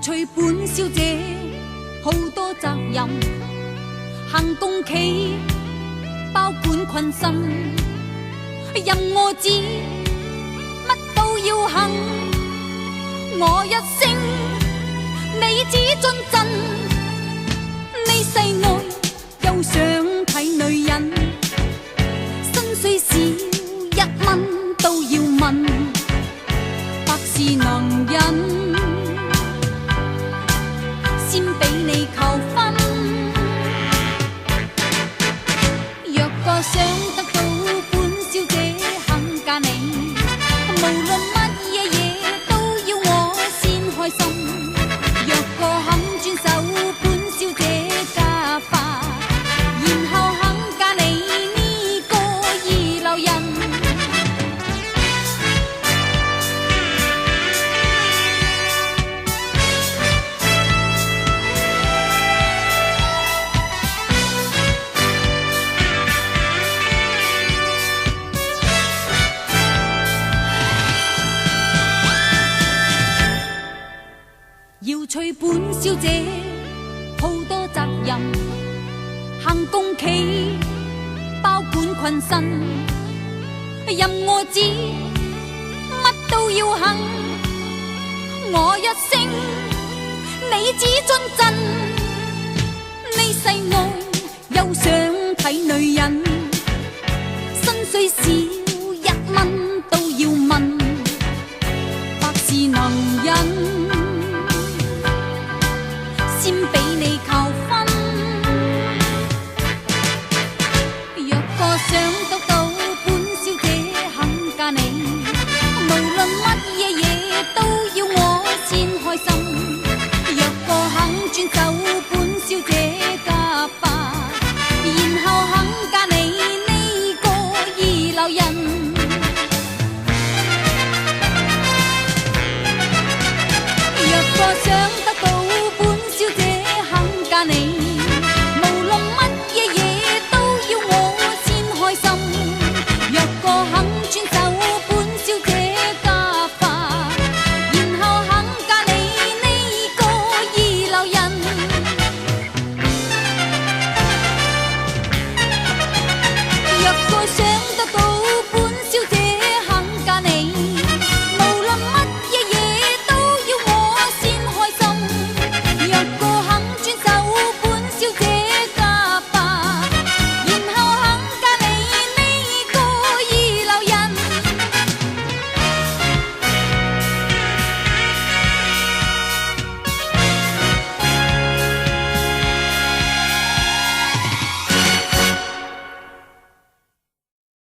隨本小姐好多責任，行動企包管困身，任我知乜都要行，我一聲你只遵真，你世愛又想睇女人，薪水少1蚊都要問，百事能忍，先俾你求婚。若果想得到本小姐肯嫁你，無論乜嘢嘢都要我先開心。若果肯遵守本小姐家法，然後肯嫁你呢個二流人。要隨本小姐好多責任，行公企包管困身，任我知乜都要肯，我一聲你只遵真，你世愛又想睇女人。